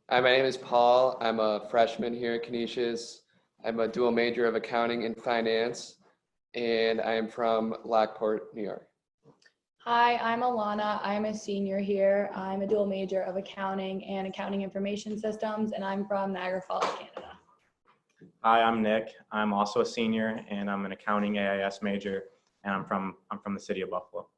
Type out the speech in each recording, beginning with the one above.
Hi, my name is Paul. I'm a freshman here at Canisius. I'm a dual major of accounting and finance, and I am from Lockport, New York. Hi, I'm Alana. I'm a senior here. I'm a dual major of accounting and accounting information systems, and I'm from Niagara Falls, Canada. Hi, I'm Nick. I'm also a senior, and I'm an accounting AIS major, and I'm from the city of Buffalo.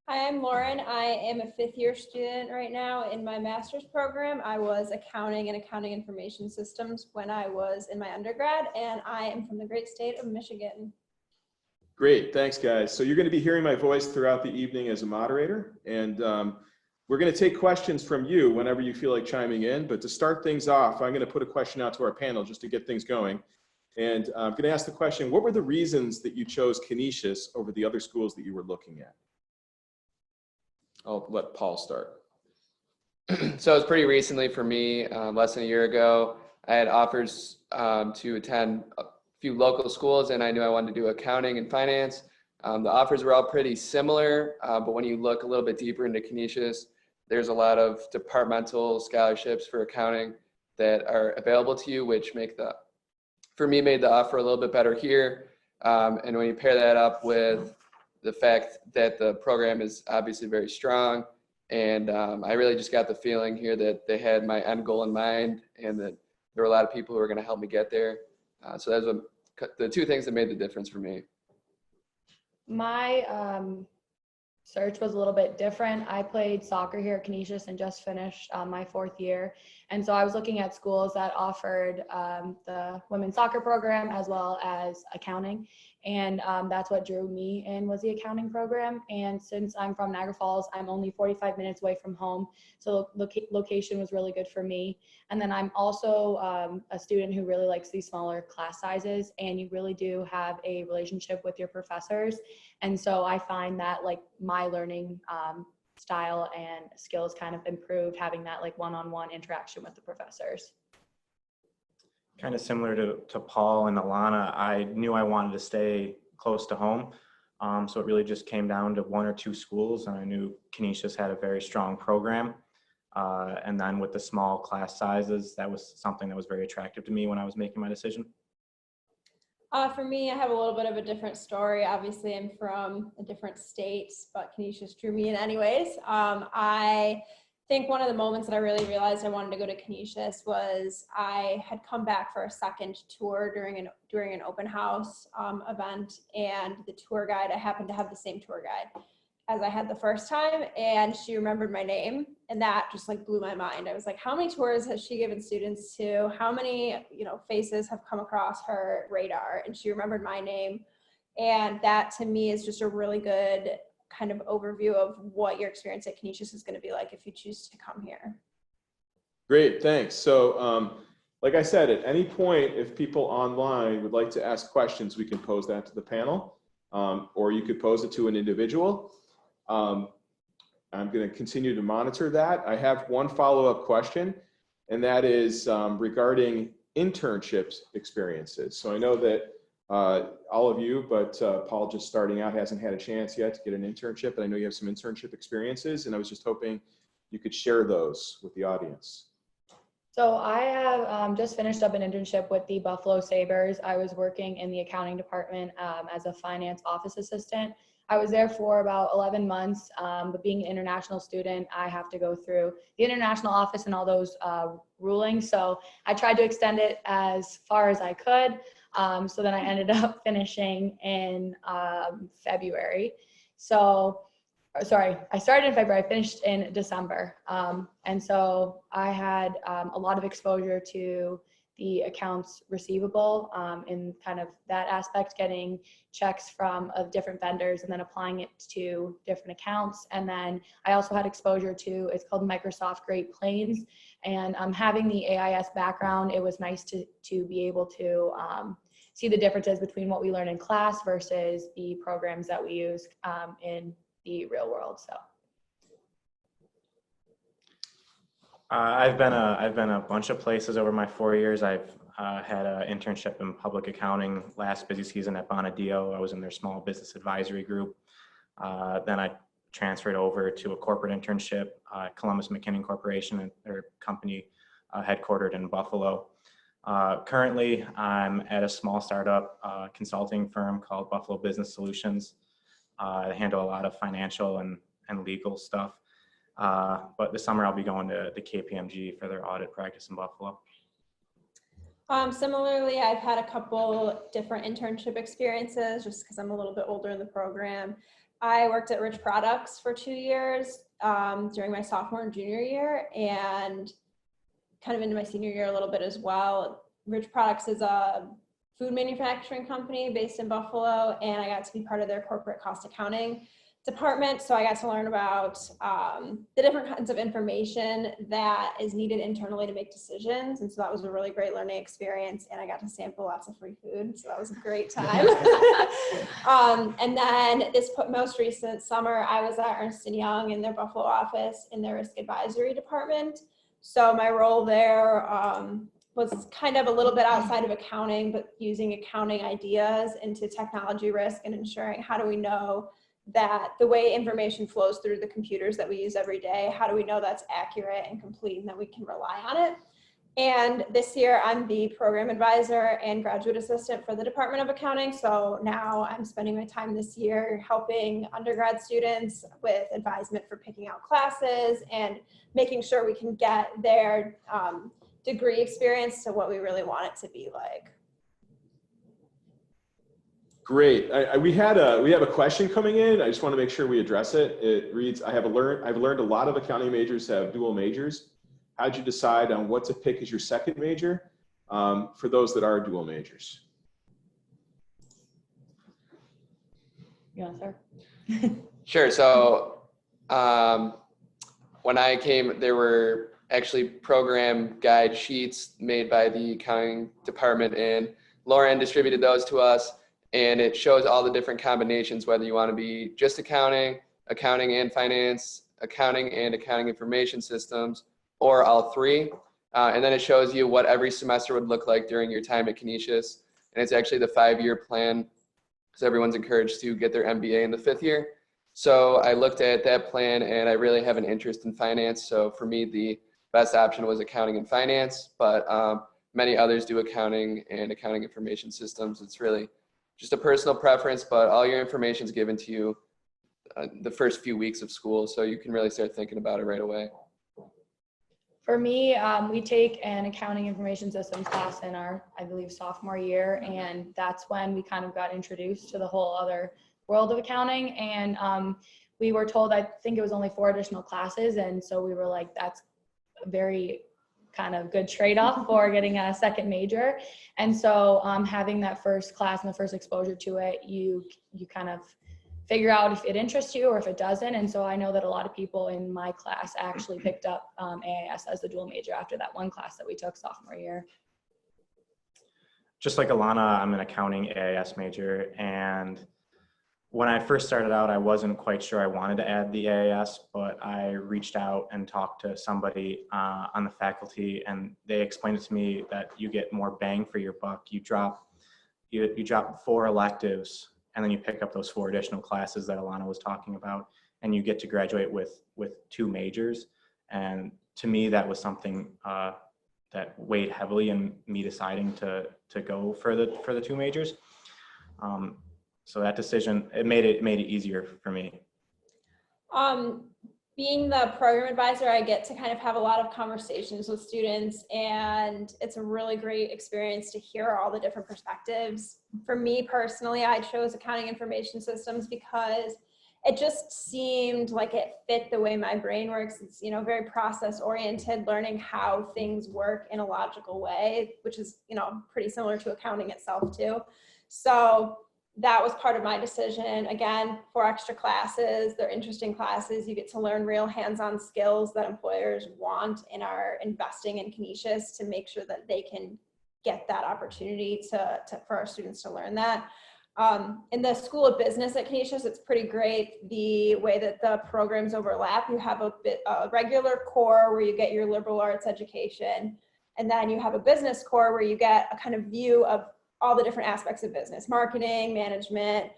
Hi, I'm Lauren. I am a fifth-year student right now in my master's program. I was accounting and accounting information systems when I was in my undergrad, and I am from the great state of Michigan. Great, thanks guys. So you're going to be hearing my voice throughout the evening as a moderator, and we're going to take questions from you whenever you feel like chiming in. But to start things off, I'm going to put a question out to our panel just to get things going. And I'm going to ask the question, what were the reasons that you chose Canisius over the other schools that you were looking at? I'll let Paul start. So it was pretty recently for me, less than a year ago. I had offers to attend a few local schools, and I knew I wanted to do accounting and finance. The offers were all pretty similar, but when you look a little bit deeper into Canisius, there's a lot of departmental scholarships for accounting that are available to you, which made the offer a little bit better here. And when you pair that up with the fact that the program is obviously very strong, and I really just got the feeling here that they had my end goal in mind, and that there were a lot of people who were going to help me get there. So that's the two things that made the difference for me. My search was a little bit different. I played soccer here at Canisius and just finished my fourth year. And so I was looking at schools that offered the women's soccer program as well as accounting. And that's what drew me in, was the accounting program. And since I'm from Niagara Falls, I'm only 45 minutes away from home. So location was really good for me. And then I'm also a student who really likes these smaller class sizes, and you really do have a relationship with your professors. And so I find that like my learning style and skills kind of improved having that like one-on-one interaction with the professors. Kind of similar to Paul and Alana, I knew I wanted to stay close to home. So it really just came down to one or two schools, and I knew Canisius had a very strong program. And then with the small class sizes, that was something that was very attractive to me when I was making my decision. For me, I have a little bit of a different story. Obviously, I'm from a different state, but Canisius drew me in anyways. I think one of the moments that I really realized I wanted to go to Canisius was I had come back for a second tour during an open house event, and the tour guide, I happened to have the same tour guide as I had the first time, and she remembered my name, and that just like blew my mind. I was like, how many tours has she given students to? How many, faces have come across her radar? And she remembered my name. And that to me is just a really good kind of overview of what your experience at Canisius is going to be like if you choose to come here. Great, thanks. So like I said, at any point, if people online would like to ask questions, we can pose that to the panel, or you could pose it to an individual. I'm going to continue to monitor that. I have one follow-up question, and that is regarding internships experiences. So I know that all of you, but Paul just starting out hasn't had a chance yet to get an internship, and I know you have some internship experiences, and I was just hoping you could share those with the audience. So I have just finished up an internship with the Buffalo Sabres. I was working in the accounting department as a finance office assistant. I was there for about 11 months, but being an international student, I have to go through the international office and all those rulings. So I tried to extend it as far as I could. So then I ended up finishing in February. I started in February, I finished in December. And so I had a lot of exposure to the accounts receivable in kind of that aspect, getting checks from different vendors and then applying it to different accounts. And then I also had exposure to, it's called Microsoft Great Plains. And having the AIS background, it was nice to be able to see the differences between what we learn in class versus the programs that we use in the real world. So. I've been a bunch of places over my 4 years. I've had an internship in public accounting last busy season at Bonadeo. I was in their small business advisory group. Then I transferred over to a corporate internship, Columbus McKinnon Corporation, and their company headquartered in Buffalo. Currently, I'm at a small startup consulting firm called Buffalo Business Solutions. I handle a lot of financial and legal stuff. But this summer I'll be going to the KPMG for their audit practice in Buffalo. Similarly, I've had a couple different internship experiences just because I'm a little bit older in the program. I worked at Rich Products for 2 years during my sophomore and junior year, and kind of into my senior year a little bit as well. Rich Products is a food manufacturing company based in Buffalo, and I got to be part of their corporate cost accounting department. So I got to learn about the different kinds of information that is needed internally to make decisions. And so that was a really great learning experience. And I got to sample lots of free food. So that was a great time. And then this most recent summer, I was at Ernst & Young in their Buffalo office in their risk advisory department. So my role there was kind of a little bit outside of accounting, but using accounting ideas into technology risk and ensuring how do we know that the way information flows through the computers that we use every day, how do we know that's accurate and complete and that we can rely on it? And this year I'm the program advisor and graduate assistant for the Department of Accounting. So now I'm spending my time this year helping undergrad students with advisement for picking out classes and making sure we can get their degree experience to what we really want it to be like. Great. We have a question coming in. I just want to make sure we address it. It reads, I've learned a lot of accounting majors have dual majors. How'd you decide on what to pick as your second major for those that are dual majors? You want to start? Sure. So when I came, there were actually program guide sheets made by the accounting department, and Lauren distributed those to us. And it shows all the different combinations, whether you want to be just accounting, accounting and finance, accounting and accounting information systems, or all three. And then it shows you what every semester would look like during your time at Canisius. And it's actually the 5-year plan, because everyone's encouraged to get their MBA in the 5th year. So I looked at that plan and I really have an interest in finance. So for me, the best option was accounting and finance, but many others do accounting and accounting information systems. It's really just a personal preference, but all your information is given to you the first few weeks of school, so you can really start thinking about it right away. For me, we take an accounting information systems class in our, I believe, sophomore year, and that's when we kind of got introduced to the whole other world of accounting. And we were told, I think it was only 4 additional classes, and so we were like, that's a very kind of good trade-off for getting a second major. And so having that first class and the first exposure to it, you kind of figure out if it interests you or if it doesn't. And so I know that a lot of people in my class actually picked up AIS as the dual major after that one class that we took sophomore year. Just like Alana, I'm an accounting AIS major, and when I first started out, I wasn't quite sure I wanted to add the AIS, but I reached out and talked to somebody on the faculty, and they explained it to me that you get more bang for your buck. You drop 4 electives, and then you pick up those 4 additional classes that Alana was talking about, and you get to graduate with 2 majors. And to me, that was something that weighed heavily in me deciding to go for the 2 majors. So that decision, it made it easier for me. Being the program advisor, I get to kind of have a lot of conversations with students, and it's a really great experience to hear all the different perspectives. For me personally, I chose accounting information systems because it just seemed like it fit the way my brain works. It's, very process oriented, learning how things work in a logical way, which is, pretty similar to accounting itself too. So that was part of my decision. Again, 4 extra classes, they're interesting classes. You get to learn real hands-on skills that employers want and are investing in Canisius to make sure that they can get that opportunity for our students to learn that. In the School of Business at Canisius, it's pretty great the way that the programs overlap. You have a regular core where you get your liberal arts education, and then you have a business core where you get a kind of view of all the different aspects of business, marketing, management,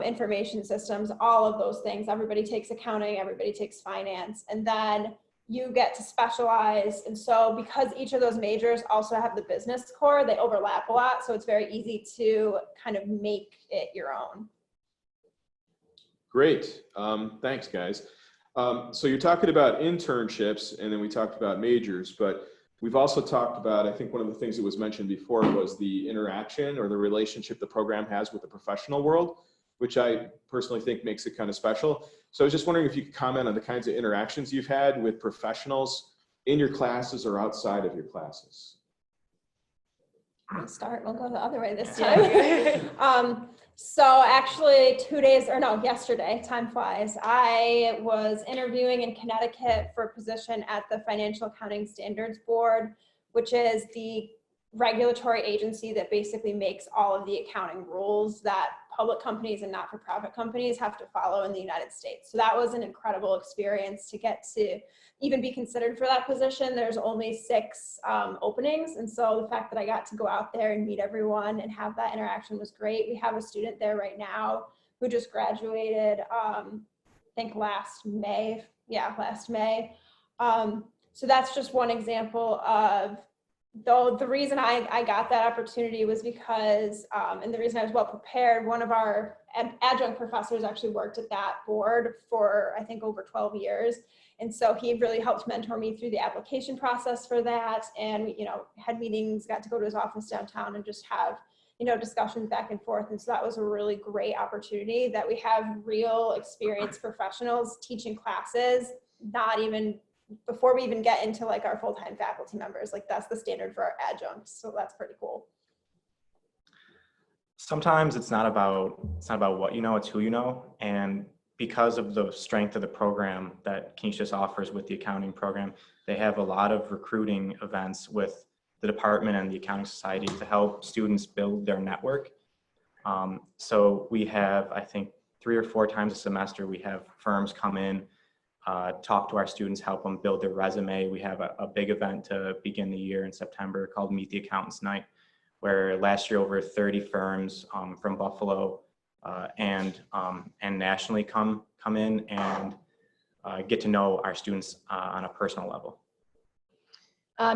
information systems, all of those things. Everybody takes accounting, everybody takes finance. And then you get to specialize. And so because each of those majors also have the business core, they overlap a lot. So it's very easy to kind of make it your own. Great. Thanks, guys. So you're talking about internships, and then we talked about majors, but we've also talked about, I think one of the things that was mentioned before was the interaction or the relationship the program has with the professional world, which I personally think makes it kind of special. So I was just wondering if you could comment on the kinds of interactions you've had with professionals in your classes or outside of your classes. We'll start, we'll go the other way this time. So actually yesterday, time flies, I was interviewing in Connecticut for a position at the Financial Accounting Standards Board, which is the regulatory agency that basically makes all of the accounting rules that public companies and not-for-profit companies have to follow in the United States. So that was an incredible experience to get to even be considered for that position. There's only 6 openings. And so the fact that I got to go out there and meet everyone and have that interaction was great. We have a student there right now who just graduated, I think last May. So that's just one example of, though the reason I got that opportunity was because, and the reason I was well prepared, one of our adjunct professors actually worked at that board for, I think, over 12 years. And so he really helped mentor me through the application process for that. And we, had meetings, got to go to his office downtown and just have, discussions back and forth. And so that was a really great opportunity that we have real experienced professionals teaching classes, not even before we even get into like our full-time faculty members. Like that's the standard for our adjuncts. So that's pretty cool. Sometimes it's not about what you know, it's who you know. And because of the strength of the program that Canisius offers with the accounting program, they have a lot of recruiting events with the department and the accounting society to help students build their network. So we have, I think, 3 or 4 times a semester, we have firms come in, talk to our students, help them build their resume. We have a big event to begin the year in September called Meet the Accountants Night, where last year over 30 firms from Buffalo and nationally come in and get to know our students on a personal level.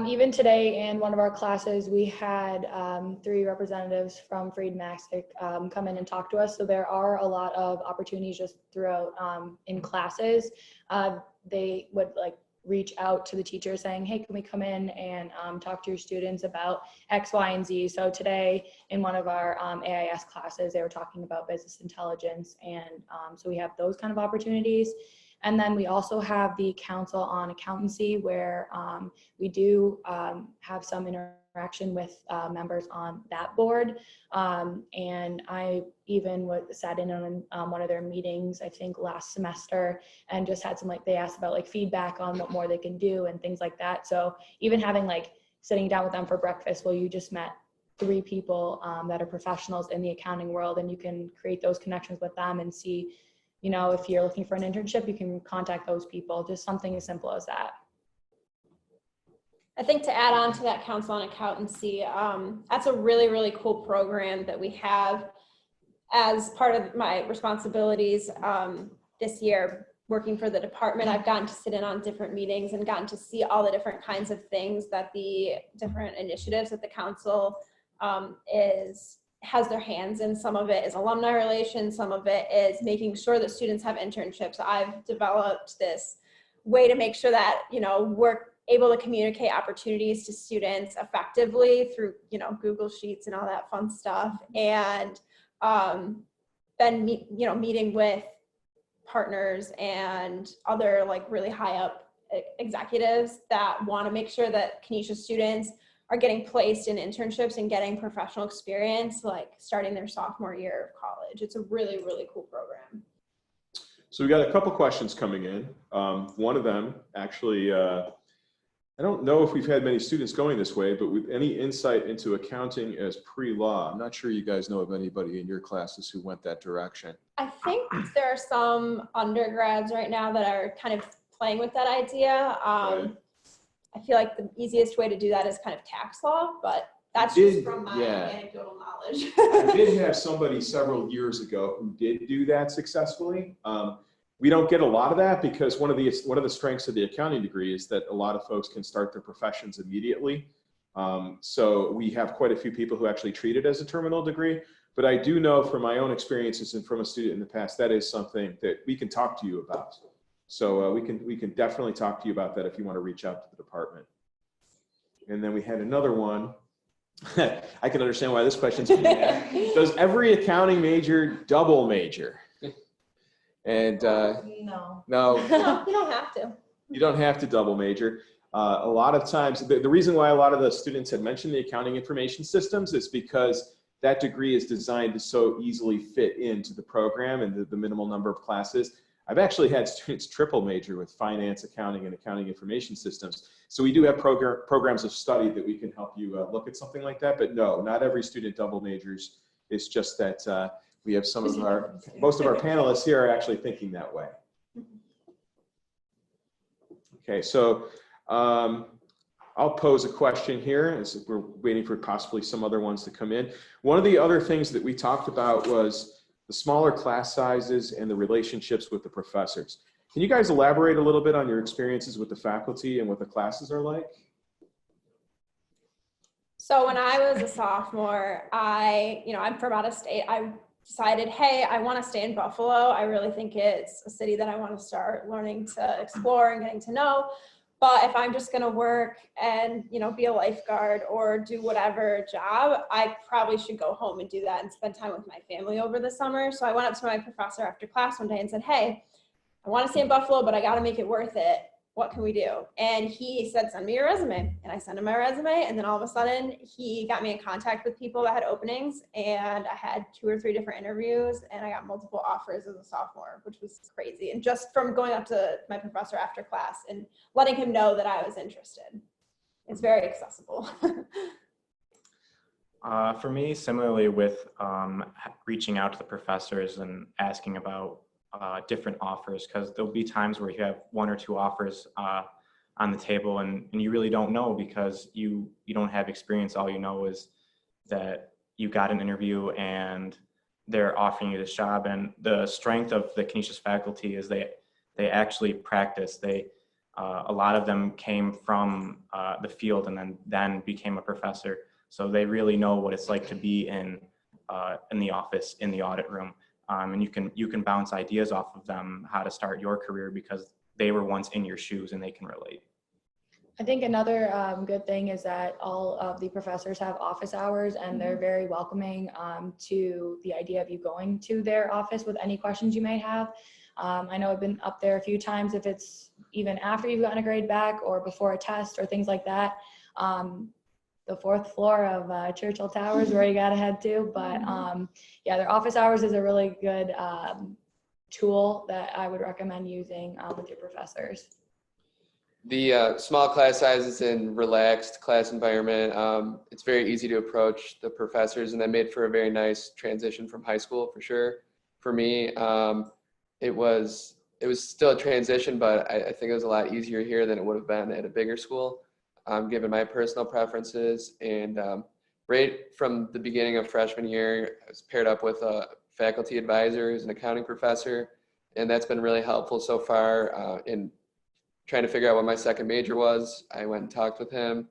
Even today in one of our classes, we had 3 representatives from Freed Maxic come in and talk to us. So there are a lot of opportunities just throughout in classes. They would reach out to the teacher saying, hey, can we come in and talk to your students about X, Y, and Z. So today in one of our AIS classes, they were talking about business intelligence. And so we have those kind of opportunities. And then we also have the Council on Accountancy, where we do have some interaction with members on that board. And I even sat in on one of their meetings, I think last semester, and just had some, they asked about feedback on what more they can do and things like that. So even having sitting down with them for breakfast, well, you just met 3 people that are professionals in the accounting world, and you can create those connections with them and see, if you're looking for an internship, you can contact those people, just something as simple as that. I think to add on to that Council on Accountancy, that's a really, really cool program that we have as part of my responsibilities this year working for the department. I've gotten to sit in on different meetings and gotten to see all the different kinds of things that the different initiatives that the council has their hands in. Some of it is alumni relations, some of it is making sure that students have internships. I've developed this way to make sure that, we're able to communicate opportunities to students effectively through, Google Sheets and all that fun stuff. And been, meeting with partners and other really high up executives that want to make sure that Canisius students are getting placed in internships and getting professional experience, starting their sophomore year of college. It's a really, really cool program. So we got a couple questions coming in. One of them actually, I don't know if we've had many students going this way, but with any insight into accounting as pre-law, I'm not sure you guys know of anybody in your classes who went that direction. I think there are some undergrads right now that are kind of playing with that idea. Right. I feel like the easiest way to do that is kind of tax law, but that's just from my anecdotal knowledge. I did have somebody several years ago who did do that successfully. We don't get a lot of that because one of the strengths of the accounting degree is that a lot of folks can start their professions immediately. So we have quite a few people who actually treat it as a terminal degree. But I do know from my own experiences and from a student in the past, that is something that we can talk to you about. So we can definitely talk to you about that if you want to reach out to the department. And then we had another one. I can understand why this question's being asked. Does every accounting major double major? And No. no, No, you don't have to. you don't have to double major. A lot of times, the reason why a lot of the students had mentioned the accounting information systems is because that degree is designed to so easily fit into the program and the minimal number of classes. I've actually had students triple major with finance, accounting, and accounting information systems. So we do have programs of study that we can help you look at something like that. But no, not every student double majors. It's just that we have most of our panelists here are actually thinking that way. Okay, so I'll pose a question here as we're waiting for possibly some other ones to come in. One of the other things that we talked about was the smaller class sizes and the relationships with the professors. Can you guys elaborate a little bit on your experiences with the faculty and what the classes are like? So when I was a sophomore, I'm from out of state. I decided, hey, I want to stay in Buffalo. I really think it's a city that I want to start learning to explore and getting to know. But if I'm just going to work and, be a lifeguard or do whatever job, I probably should go home and do that and spend time with my family over the summer. So I went up to my professor after class one day and said, hey, I want to stay in Buffalo, but I got to make it worth it. What can we do? And he said, send me your resume. And I sent him my resume. And then all of a sudden he got me in contact with people that had openings, and I had 2 or 3 different interviews, and I got multiple offers as a sophomore, which was crazy. And just from going up to my professor after class and letting him know that I was interested. It's very accessible. For me, similarly with reaching out to the professors and asking about different offers, because there'll be times where you have 1 or 2 offers on the table and you really don't know because you don't have experience. All you know is that you got an interview and they're offering you this job. And the strength of the Canisius faculty is they actually practice. A lot of them came from the field and then became a professor. So they really know what it's like to be in the office, in the audit room. And you can bounce ideas off of them how to start your career because they were once in your shoes and they can relate. I think another good thing is that all of the professors have office hours, and they're very welcoming to the idea of you going to their office with any questions you may have. I know I've been up there a few times, if it's even after you've gotten a grade back or before a test or things like that. The 4th floor of Churchill Towers where you gotta head to, but yeah, their office hours is a really good tool that I would recommend using with your professors. The small class sizes and relaxed class environment, it's very easy to approach the professors, and that made for a very nice transition from high school for sure. For me, it was still a transition, but I think it was a lot easier here than it would have been at a bigger school. Given my personal preferences, and right from the beginning of freshman year, I was paired up with a faculty advisor who's an accounting professor, and that's been really helpful so far in trying to figure out what my second major was. I went and talked with him.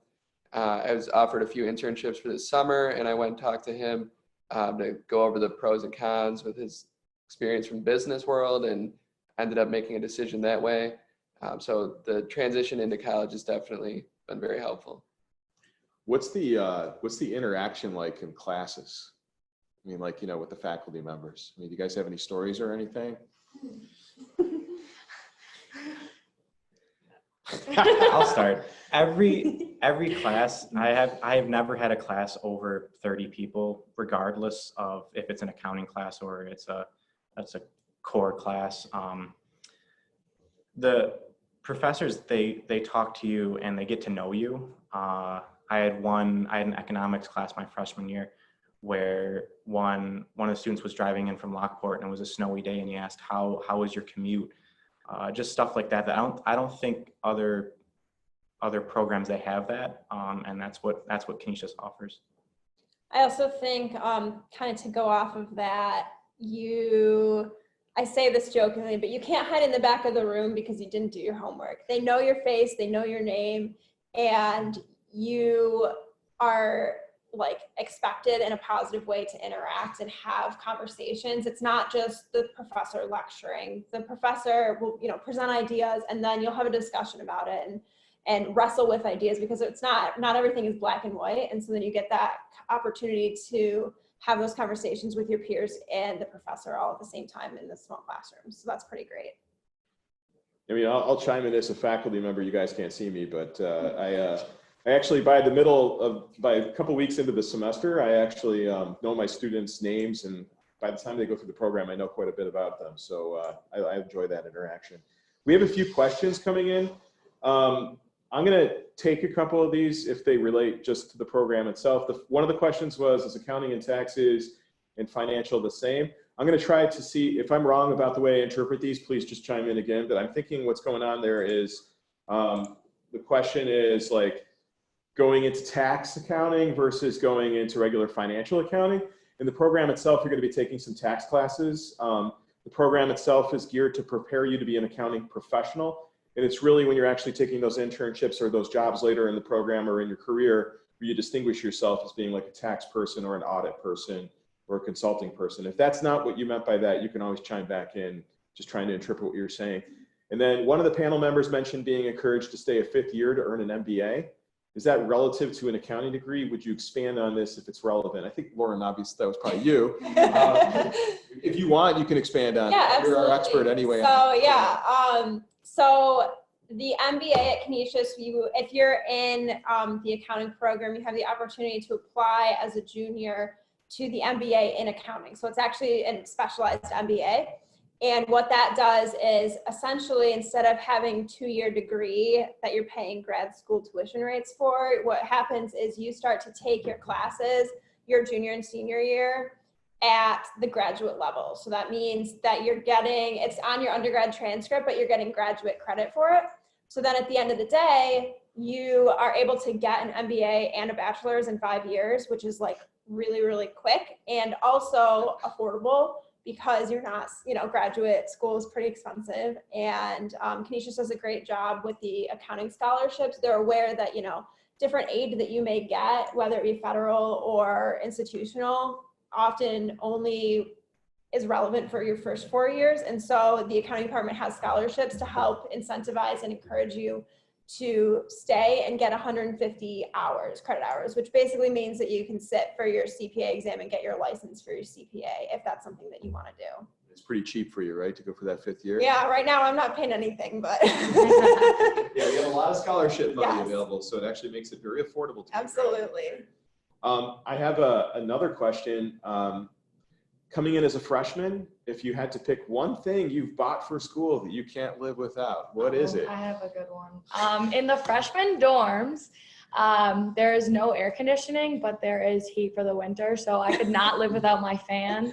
I was offered a few internships for this summer, and I went and talked to him to go over the pros and cons with his experience from business world, and ended up making a decision that way. So the transition into college has definitely been very helpful. What's the interaction like in classes? I mean, like, with the faculty members. I mean, do you guys have any stories or anything? I'll start. Every class, I have never had a class over 30 people, regardless of if it's an accounting class or it's a core class. The professors, they talk to you and they get to know you. I had an economics class my freshman year where one of the students was driving in from Lockport and it was a snowy day, and he asked, how was your commute? Just stuff like that. I don't think other programs they have that, and that's what Canisius offers. I also think kind of to go off of that, I say this jokingly, but you can't hide in the back of the room because you didn't do your homework. They know your face, they know your name, and you are like expected in a positive way to interact and have conversations. It's not just the professor lecturing. The professor will, you know, present ideas, and then you'll have a discussion about it and wrestle with ideas, because it's not everything is black and white. And so then you get that opportunity to have those conversations with your peers and the professor all at the same time in the small classroom. So that's pretty great. I mean, I'll chime in as a faculty member. You guys can't see me, but I actually, by a couple weeks into the semester, I actually know my students' names, and by the time they go through the program, I know quite a bit about them. So I enjoy that interaction. We have a few questions coming in. I'm going to take a couple of these if they relate just to the program itself. One of the questions was, is accounting and taxes and financial the same? I'm going to try to see if I'm wrong about the way I interpret these. Please just chime in again. But I'm thinking what's going on there is the question is like going into tax accounting versus going into regular financial accounting. In the program itself, you're going to be taking some tax classes. The program itself is geared to prepare you to be an accounting professional. And it's really when you're actually taking those internships or those jobs later in the program or in your career where you distinguish yourself as being like a tax person or an audit person or a consulting person. If that's not what you meant by that, you can always chime back in, just trying to interpret what you're saying. And then one of the panel members mentioned being encouraged to stay a 5th year to earn an MBA. Is that relative to an accounting degree? Would you expand on this if it's relevant? I think, Lauren, obviously that was probably you. If you want, you can expand on it. Yeah, You're our expert anyway. So yeah, so the MBA at Canisius, if you're in the accounting program, you have the opportunity to apply as a junior to the MBA in accounting. So it's actually a specialized MBA. And what that does is essentially, instead of having a 2-year degree that you're paying grad school tuition rates for, what happens is you start to take your classes your junior and senior year at the graduate level. So that means that you're getting, it's on your undergrad transcript, but you're getting graduate credit for it. So then at the end of the day, you are able to get an MBA and a bachelor's in 5 years, which is like really, really quick and also affordable, because you're not, you know, graduate school is pretty expensive. And Canisius does a great job with the accounting scholarships. They're aware that, you know, different aid that you may get, whether it be federal or institutional, often only is relevant for your first 4 years. And so the accounting department has scholarships to help incentivize and encourage you to stay and get 150 hours, credit hours, which basically means that you can sit for your CPA exam and get your license for your CPA if that's something that you want to do. It's pretty cheap for you, right, to go for that 5th year? Yeah, right now I'm not paying anything, but. Yeah, we have a lot of scholarship money Yes. available, so it actually makes it very affordable. To Absolutely. I have another question. Coming in as a freshman, if you had to pick one thing you've bought for school that you can't live without, what is it? I have a good one. In the freshman dorms, there is no air conditioning, but there is heat for the winter. So I could not live without my fan.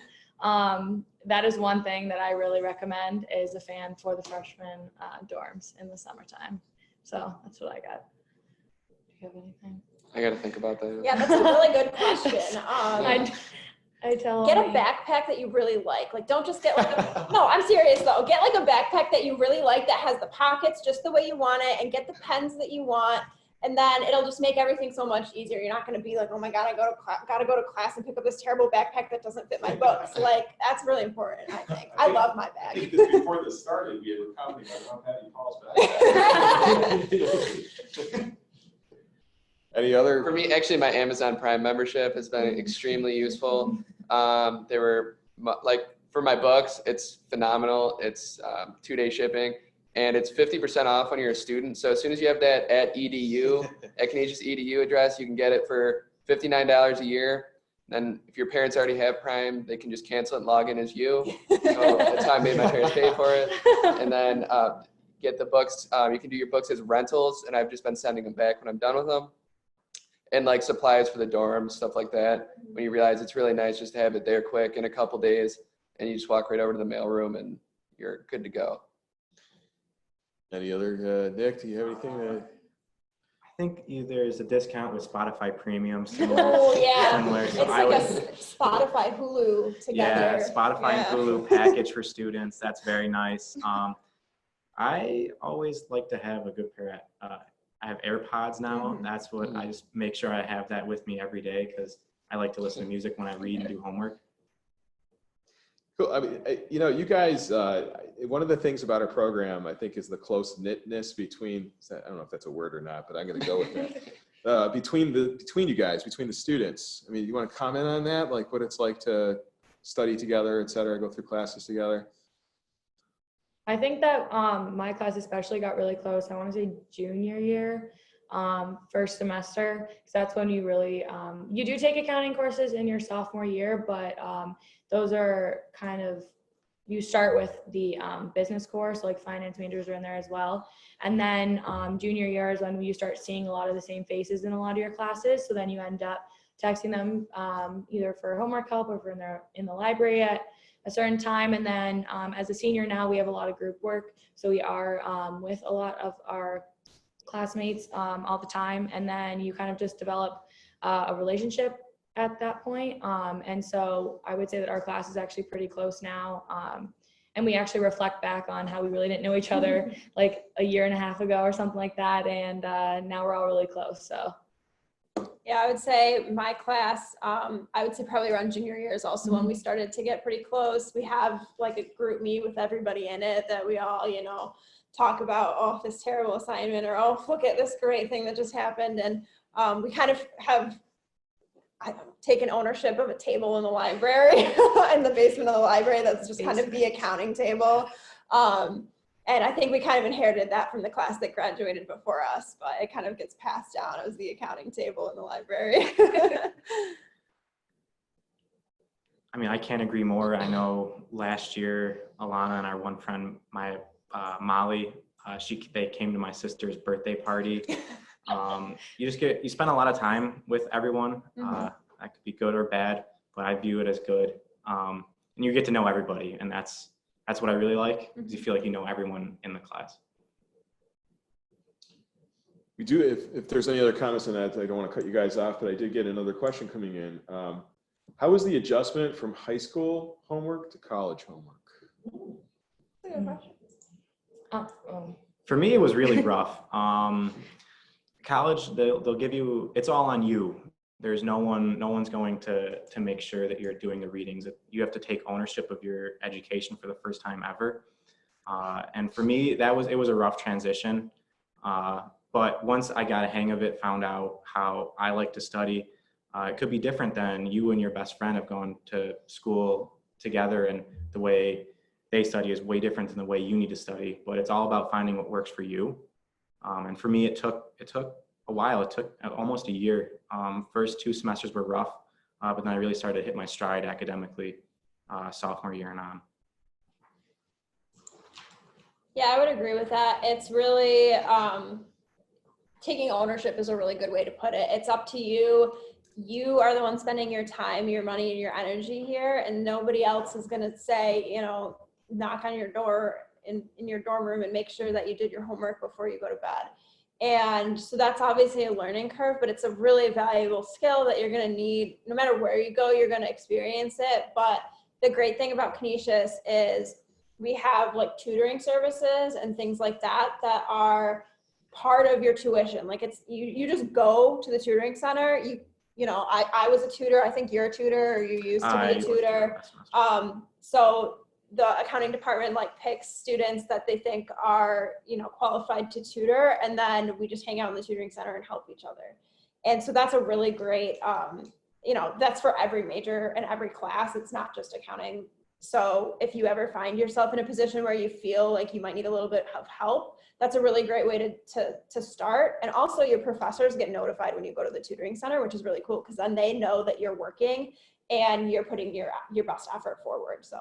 That is one thing that I really recommend, is a fan for the freshman dorms in the summertime. So that's what I got. Do you have anything? I got to think about that. Yeah, that's a really good question. I tell Get a them, backpack that you really like. Like, don't just get like a, no, I'm serious though. Get like a backpack that you really like, that has the pockets just the way you want it, and get the pens that you want. And then it'll just make everything so much easier. You're not going to be like, oh my God, I gotta go to class and pick up this terrible backpack that doesn't fit my books. Like, that's really important, I think. I love my I bag. think that before this started, we were commenting on Patty Paul's back. Any other? For me, actually, my Amazon Prime membership has been extremely useful. They were like, for my books, it's phenomenal. It's 2-day shipping, and it's 50% off when you're a student. So as soon as you have that at EDU, at Canisius EDU address, you can get it for $59 a year. Then if your parents already have Prime, they can just cancel it and log in as you. So that's how I made my parents pay for it. And then get the books. You can do your books as rentals, and I've just been sending them back when I'm done with them. And like supplies for the dorms, stuff like that. When you realize it's really nice just to have it there quick in a couple days, and you just walk right over to the mailroom and you're good to go. Any other, Nick, do you have anything? think there's a discount with Spotify Premium. Similar, Oh, yeah. similar. So It's I like was, a Spotify Hulu together. yeah, Spotify and Yeah. Hulu package for students. That's very nice. I always like to have a good pair of, I have AirPods now. That's what I just make sure I have that with me every day because I like to listen to music when I read and do homework. Cool. I mean, you know, you guys, one of the things about our program, I think, is the close-knitness between, I don't know if that's a word or not, but I'm going to go with that. Between you guys, between the students. I mean, you want to comment on that? Like what it's like to study together, et cetera, go through classes together? I think that my class especially got really close. I want to say junior year, first semester, because that's when you really, you do take accounting courses in your sophomore year, but those are kind of, you start with the business course, like finance majors are in there as well. And then junior year is when you start seeing a lot of the same faces in a lot of your classes. So then you end up texting them either for homework help or if they're in the library at a certain time. And then as a senior now, we have a lot of group work. So we are with a lot of our classmates all the time. And then you kind of just develop a relationship at that point. And so I would say that our class is actually pretty close now. And we actually reflect back on how we really didn't know each other like a year and a half ago or something like that. And now we're all really close. So. Yeah, I would say my class, I would say probably around junior year is also when we started to get pretty close. We have like a group meet with everybody in it that we all, you know, talk about, oh, this terrible assignment, or oh, look at this great thing that just happened. And we kind of have taken ownership of a table in the library, in the basement of the library. That's just kind of the accounting table. And I think we kind of inherited that from the class that graduated before us, but it kind of gets passed down as the accounting table in the library. I mean, I can't agree more. I know last year, Alana and our one friend, my Molly, they came to my sister's birthday party. You spend a lot of time with everyone. That could be good or bad, but I view it as good. And you get to know everybody, and that's what I really like, because you feel like you know everyone in the class. We do, if there's any other comments on that, I don't want to cut you guys off, but I did get another question coming in. How was the adjustment from high school homework to college homework? That's a good question. For me, it was really rough. College, they'll give you, it's all on you. There's no one's going to make sure that you're doing the readings. You have to take ownership of your education for the first time ever. And for me, it was a rough transition. But once I got a hang of it, found out how I like to study, it could be different than you and your best friend have gone to school together, and the way they study is way different than the way you need to study. But it's all about finding what works for you. And for me, it took a while. It took almost a year. First 2 semesters were rough, but then I really started to hit my stride academically sophomore year and on. Yeah, I would agree with that. It's really, taking ownership is a really good way to put it. It's up to you. You are the one spending your time, your money, and your energy here, and nobody else is going to say, you know, knock on your door in your dorm room and make sure that you did your homework before you go to bed. And so that's obviously a learning curve, but it's a really valuable skill that you're going to need no matter where you go. You're going to experience it. But the great thing about Canisius is we have like tutoring services and things like that are part of your tuition. Like it's you just go to the tutoring center. You know, I was a tutor. I think you're a tutor, or you used to be a tutor. So the accounting department like picks students that they think are, you know, qualified to tutor, and then we just hang out in the tutoring center and help each other. And so that's a really great, you know, that's for every major and every class. It's not just accounting. So if you ever find yourself in a position where you feel like you might need a little bit of help, that's a really great way to start. And also your professors get notified when you go to the tutoring center, which is really cool, because then they know that you're working and you're putting your best effort forward. So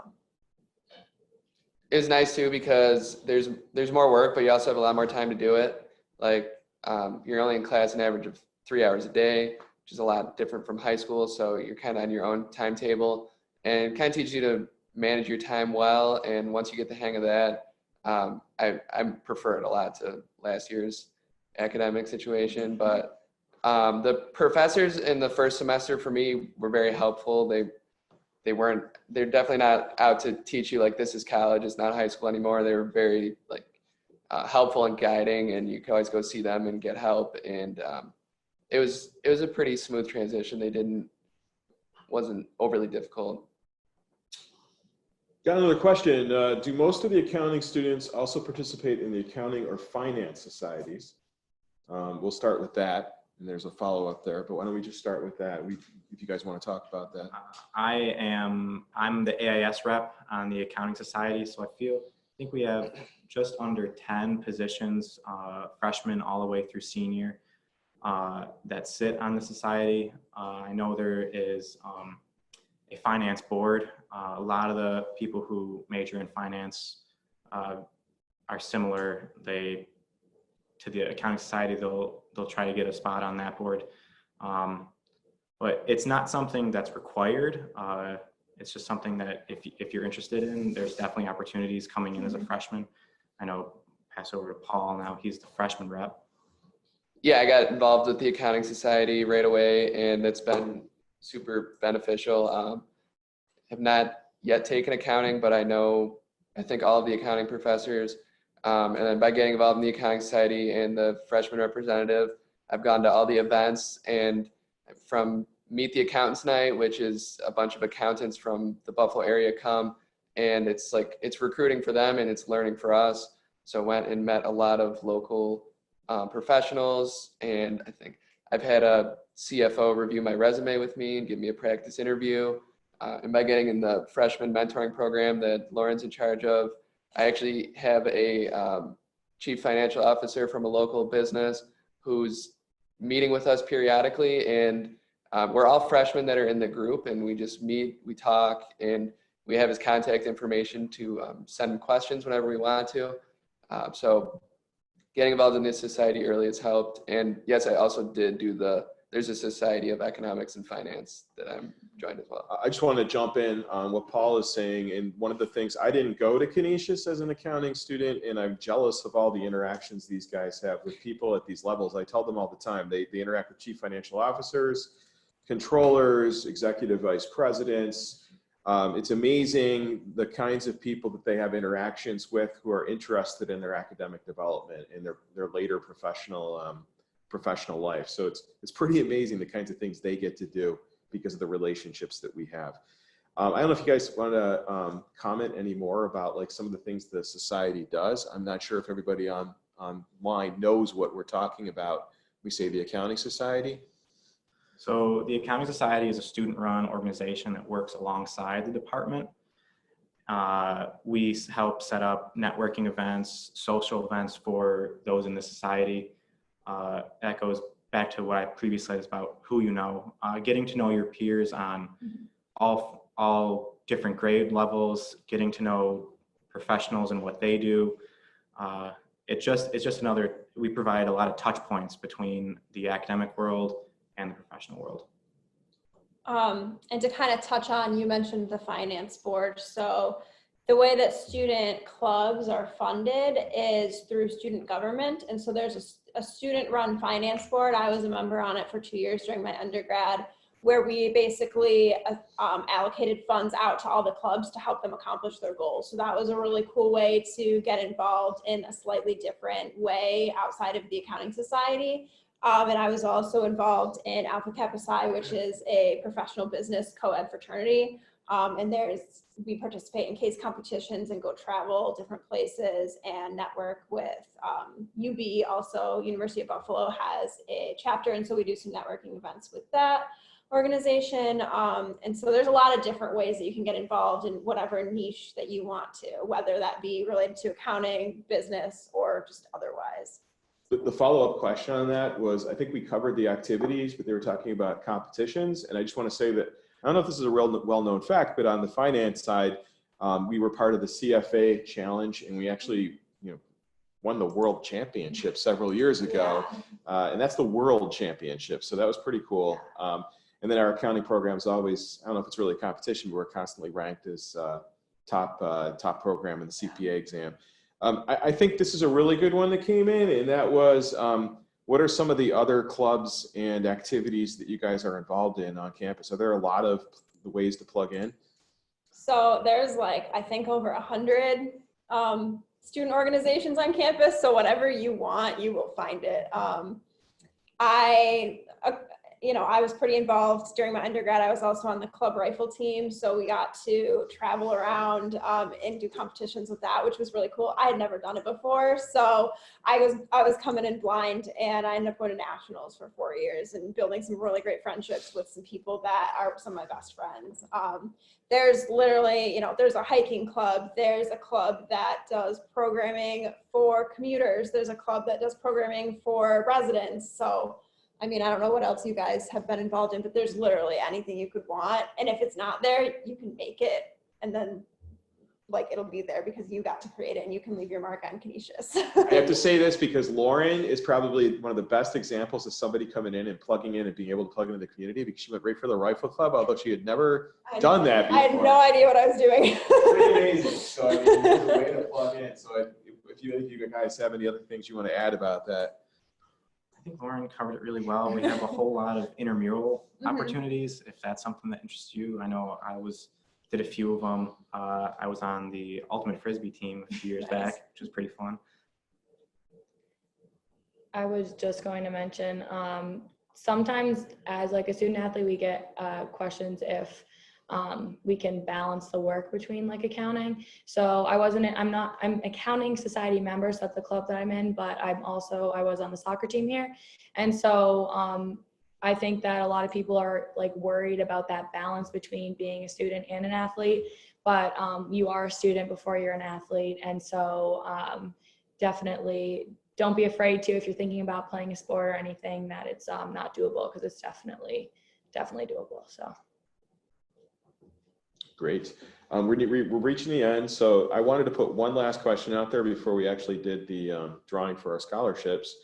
it was nice too, because there's more work, but you also have a lot more time to do it. Like you're only in class an average of 3 hours a day, which is a lot different from high school. So you're kind of on your own timetable, and kind of teaches you to manage your time well. And once you get the hang of that, I prefer it a lot to last year's. academic situation, but the professors in the first semester for me were very helpful. They're definitely not out to teach you like this is college, it's not high school anymore. They were very like helpful and guiding, and you could always go see them and get help. And it was a pretty smooth transition. Wasn't overly difficult. Got another question. Do most of the accounting students also participate in the accounting or finance societies? We'll start with that, and there's a follow-up there, but why don't we just start with that, if you guys want to talk about that. I'm the AIS rep on the accounting society, so I think we have just under 10 positions, freshmen all the way through senior, that sit on the society. I know there is a finance board. A lot of the people who major in finance are similar. To the accounting society, they'll try to get a spot on that board. But it's not something that's required. It's just something that if you're interested in, there's definitely opportunities coming in as a freshman. I know, pass over to Paul now, he's the freshman rep. Yeah, I got involved with the accounting society right away, and it's been super beneficial. Have not yet taken accounting, but I think all of the accounting professors. And then by getting involved in the accounting society and the freshman representative, I've gone to all the events, and from Meet the Accountants Night, which is a bunch of accountants from the Buffalo area come, and it's recruiting for them and it's learning for us. So I went and met a lot of local professionals, and I think I've had a CFO review my resume with me and give me a practice interview. And by getting in the freshman mentoring program that Lauren's in charge of, I actually have a chief financial officer from a local business who's meeting with us periodically, and we're all freshmen that are in the group, and we just meet, we talk, and we have his contact information to send him questions whenever we want to. So getting involved in this society early has helped. And yes, I also did do there's a Society of Economics and Finance that I'm joined as well. I just want to jump in on what Paul is saying. And one of the things, I didn't go to Canisius as an accounting student, and I'm jealous of all the interactions these guys have with people at these levels. I tell them all the time, they interact with chief financial officers, controllers, executive vice presidents. It's amazing the kinds of people that they have interactions with who are interested in their academic development and their later professional life. So it's pretty amazing the kinds of things they get to do because of the relationships that we have. I don't know if you guys want to comment any more about like some of the things the society does. I'm not sure if everybody online knows what we're talking about. We say the Accounting Society. So the Accounting Society is a student-run organization that works alongside the department. We help set up networking events, social events for those in the society. That goes back to what I previously said about who you know, getting to know your peers on all different grade levels, getting to know professionals and what they do. It's just another, we provide a lot of touch points between the academic world and the professional world. And to kind of touch on, you mentioned the finance board. So the way that student clubs are funded is through student government. And so there's a student-run finance board. I was a member on it for 2 years during my undergrad, where we basically allocated funds out to all the clubs to help them accomplish their goals. So that was a really cool way to get involved in a slightly different way outside of the accounting society. And I was also involved in Alpha Kappa Psi, which is a professional business co-ed fraternity. And we participate in case competitions and go travel different places and network with UB. Also, University of Buffalo has a chapter, and so we do some networking events with that organization. And so there's a lot of different ways that you can get involved in whatever niche that you want to, whether that be related to accounting, business, or just otherwise. The follow-up question on that was, I think we covered the activities, but they were talking about competitions. And I just want to say that, I don't know if this is a real well-known fact, but on the finance side, we were part of the CFA challenge, and we actually, won the world championship several years ago. Yeah. And that's the world championship. So that was pretty cool. And then our accounting program is always, I don't know if it's really a competition, but we're constantly ranked as top program in the CPA exam. I think this is a really good one that came in, and that was what are some of the other clubs and activities that you guys are involved in on campus? Are there a lot of ways to plug in? So there's like, I think over 100 student organizations on campus. So whatever you want, you will find it. I was pretty involved during my undergrad. I was also on the club rifle team. So we got to travel around and do competitions with that, which was really cool. I had never done it before. So I was coming in blind, and I ended up going to nationals for 4 years and building some really great friendships with some people that are some of my best friends. There's literally, there's a hiking club. There's a club that does programming for commuters. There's a club that does programming for residents. So I mean, I don't know what else you guys have been involved in, but there's literally anything you could want. And if it's not there, you can make it, and then like it'll be there because you got to create it, and you can leave your mark on Canisius. I have to say this because Lauren is probably one of the best examples of somebody coming in and plugging in and being able to plug into the community, because she went right for the rifle club, although she had never done that before. I had no idea what I was doing. Pretty amazing. So I mean, there's a way to plug in. So if you guys have any other things you want to add about that. I think Lauren covered it really well. We have a whole lot of intramural opportunities, if that's something that interests you. I know did a few of them. I was on the ultimate Frisbee team a few years back, which was pretty fun. I was just going to mention, sometimes as like a student athlete, we get questions if we can balance the work between like accounting. So I'm accounting society member, so that's the club that I'm in, but I was on the soccer team here. And so I think that a lot of people are like worried about that balance between being a student and an athlete, but you are a student before you're an athlete. And so definitely don't be afraid to, if you're thinking about playing a sport or anything, that it's not doable, because it's definitely doable. So. Great. We're reaching the end. So I wanted to put one last question out there before we actually did the drawing for our scholarships,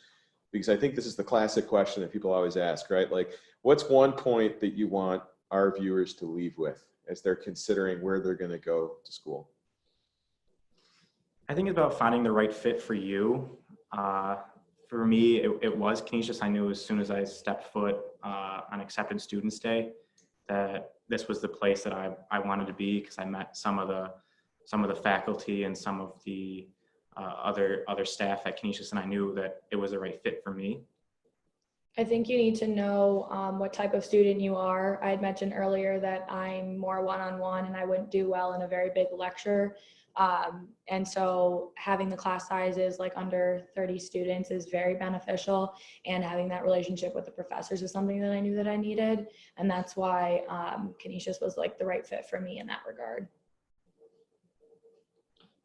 because I think this is the classic question that people always ask, right? Like, what's one point that you want our viewers to leave with as they're considering where they're going to go to school? I think it's about finding the right fit for you. For me, it was Canisius. I knew as soon as I stepped foot on Accepted Students Day that this was the place that I wanted to be, because I met some of the faculty and some of the other staff at Canisius, and I knew that it was the right fit for me. I think you need to know what type of student you are. I had mentioned earlier that I'm more one-on-one, and I wouldn't do well in a very big lecture. And so having the class sizes like under 30 students is very beneficial, and having that relationship with the professors is something that I knew that I needed. And that's why Canisius was like the right fit for me in that regard.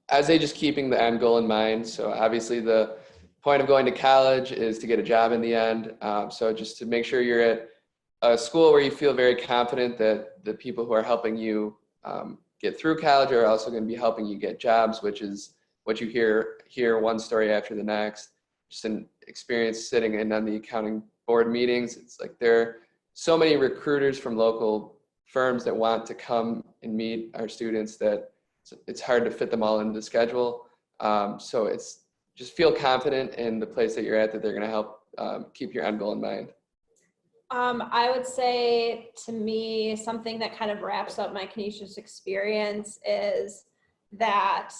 I say just keeping the end goal in mind. So obviously the point of going to college is to get a job in the end. So just to make sure you're at a school where you feel very confident that the people who are helping you get through college are also going to be helping you get jobs, which is what you hear one story after the next. Just an experience sitting in on the accounting board meetings. It's like there are so many recruiters from local firms that want to come and meet our students that it's hard to fit them all into the schedule. So it's just feel confident in the place that you're at, that they're going to help keep your end goal in mind. I would say, to me, something that kind of wraps up my Canisius experience is that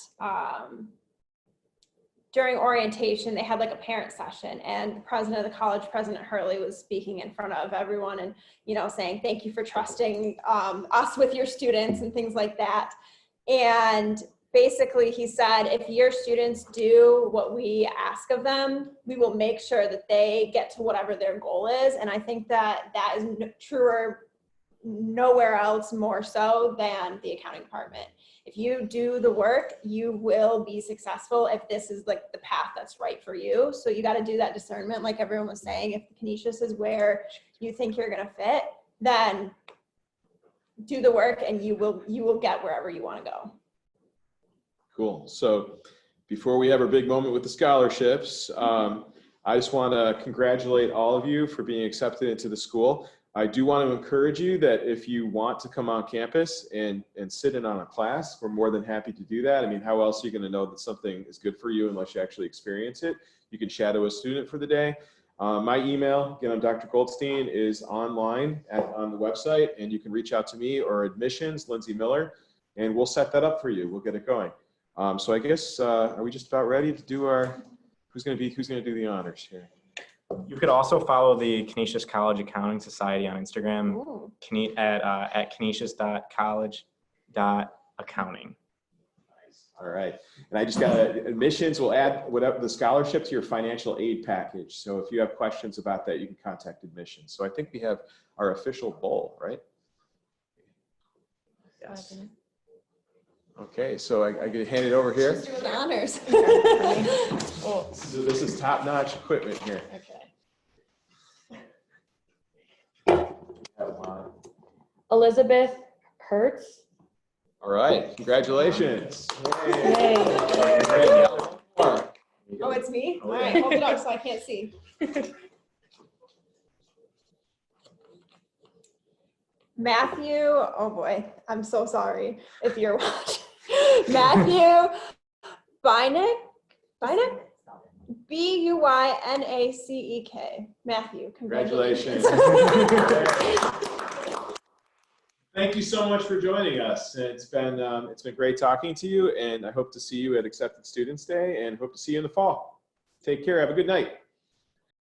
during orientation, they had like a parent session, and the president of the college, President Hurley, was speaking in front of everyone and, saying, thank you for trusting us with your students and things like that. And basically he said, if your students do what we ask of them, we will make sure that they get to whatever their goal is. And I think that is truer nowhere else more so than the accounting department. If you do the work, you will be successful if this is like the path that's right for you. So you got to do that discernment, like everyone was saying. If Canisius is where you think you're going to fit, then do the work and you will get wherever you want to go. Cool. So before we have our big moment with the scholarships, I just want to congratulate all of you for being accepted into the school. I do want to encourage you that if you want to come on campus and sit in on a class, we're more than happy to do that. I mean, how else are you going to know that something is good for you unless you actually experience it? You can shadow a student for the day. My email, again, I'm Dr. Goldstein, is online on the website, and you can reach out to me or admissions, Lindsay Miller, and we'll set that up for you. We'll get it going. So I guess, are we just about ready to do our, who's going to do the honors here? You could also follow the Canisius College Accounting Society on Instagram Ooh. at canisius.college.accounting. All right. And I just got admissions will add whatever the scholarship to your financial aid package. So if you have questions about that, you can contact admissions. So I think we have our official bowl, right? Yes. Okay. So I get to hand it over here. She's doing the honors. So this is top-notch equipment here. Okay. Elizabeth Hertz. All right. Congratulations. Yay. Oh, it's me? All right, hold it up so I can't see. Matthew, oh boy, I'm so sorry if you're watching. Matthew Bynick? B-U-Y-N-A-C-E-K. Matthew, Congratulations. Thank you so much for joining us. It's been great talking to you, and I hope to see you at Accepted Students Day, and hope to see you in the fall. Take care. Have a good night.